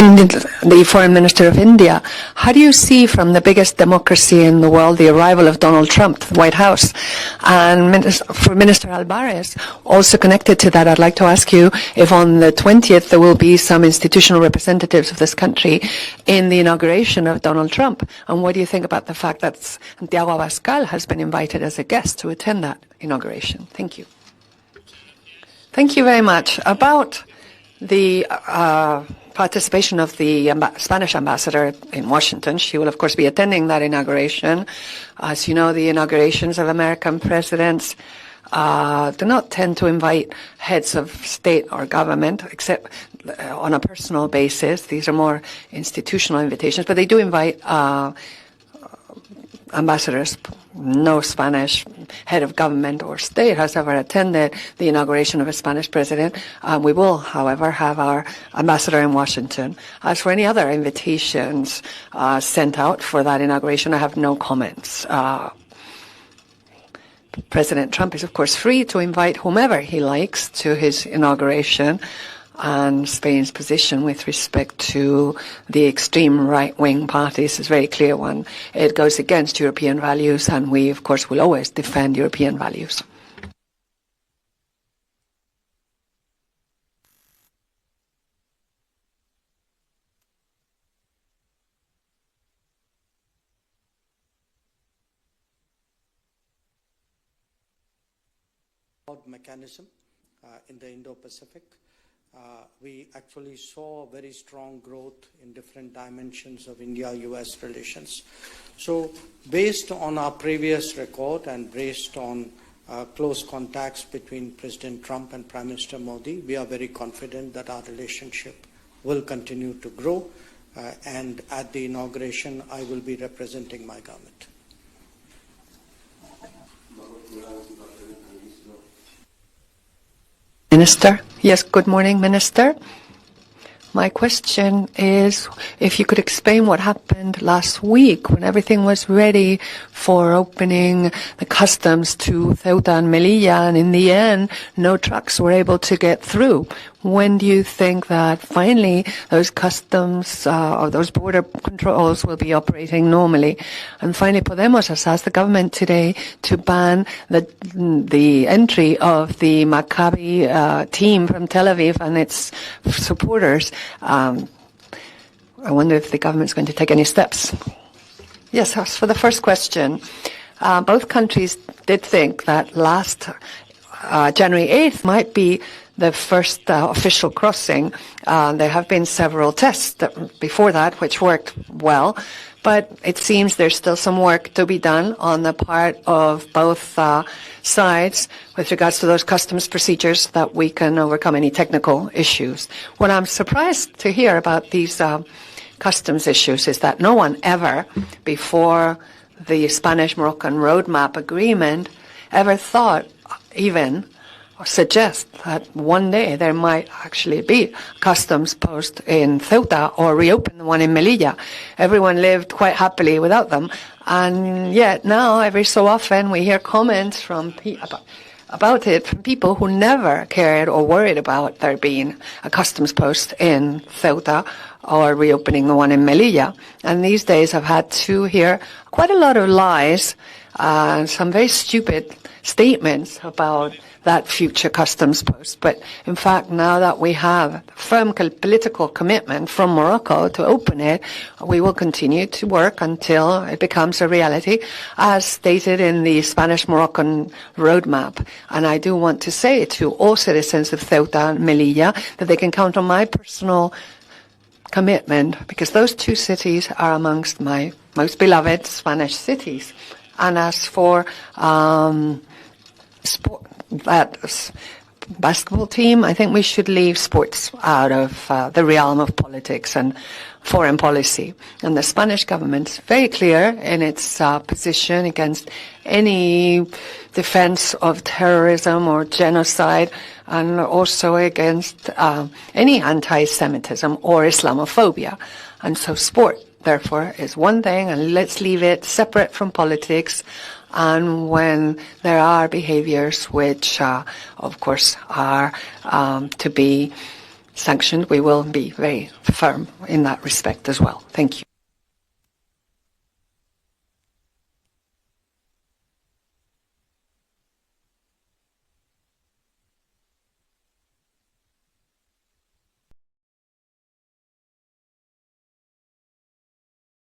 the Foreign Minister of India. How do you see from the biggest democracy in the world the arrival of Donald Trump to the White House? And for Minister Alvarez, also connected to that, I'd like to ask you if on the 20th there will be some institutional representatives of this country in the inauguration of Donald Trump. And what do you think about the fact that Santiago Abascal has been invited as a guest to attend that inauguration? Thank you. Thank you very much. About the participation of the Spanish ambassador in Washington, she will of course be attending that inauguration. As you know, the inaugurations of American presidents do not tend to invite heads of state or government, except on a personal basis. These are more institutional invitations, but they do invite ambassadors. No Spanish head of government or state has ever attended the inauguration of a Spanish president. We will, however, have our ambassador in Washington. As for any other invitations sent out for that inauguration, I have no comments. President Trump is, of course, free to invite whomever he likes to his inauguration. And Spain's position with respect to the extreme right-wing parties is a very clear one. It goes against European values, and we, of course, will always defend European values. Mechanism in the Indo-Pacific. We actually saw very strong growth in different dimensions of India-US relations. So based on our previous record and based on close contacts between President Trump and Prime Minister Modi, we are very confident that our relationship will continue to grow. And at the inauguration, I will be representing my government. Minister. Yes, good morning, Minister. My question is if you could explain what happened last week when everything was ready for opening the customs to Ceuta and Melilla, and in the end, no trucks were able to get through. When do you think that finally those customs or those border controls will be operating normally? And finally, Podemos has asked the government today to ban the entry of the Maccabi team from Tel Aviv and its supporters. I wonder if the government is going to take any steps. Yes, as for the first question, both countries did think that last January 8th might be the first official crossing. There have been several tests before that which worked well, but it seems there's still some work to be done on the part of both sides with regards to those customs procedures that we can overcome any technical issues. What I'm surprised to hear about these customs issues is that no one ever, before the Spanish-Moroccan roadmap agreement, ever thought even or suggest that one day there might actually be a customs post in Ceuta or reopen the one in Melilla. Everyone lived quite happily without them, and yet now every so often we hear comments from about it from people who never cared or worried about there being a customs post in Ceuta or reopening the one in Melilla. And these days I've had to hear quite a lot of lies and some very stupid statements about that future customs post. But in fact, now that we have firm political commitment from Morocco to open it, we will continue to work until it becomes a reality, as stated in the Spanish-Moroccan roadmap. And I do want to say to all citizens of Ceuta and Melilla that they can count on my personal commitment, because those two cities are amongst my most beloved Spanish cities. And as for that basketball team, I think we should leave sports out of the realm of politics and foreign policy. And the Spanish government is very clear in its position against any defense of terrorism or genocide, and also against any anti-Semitism or Islamophobia. And so sport, therefore, is one thing, and let's leave it separate from politics. And when there are behaviors which, of course, are to be sanctioned, we will be very firm in that respect as well. Thank you.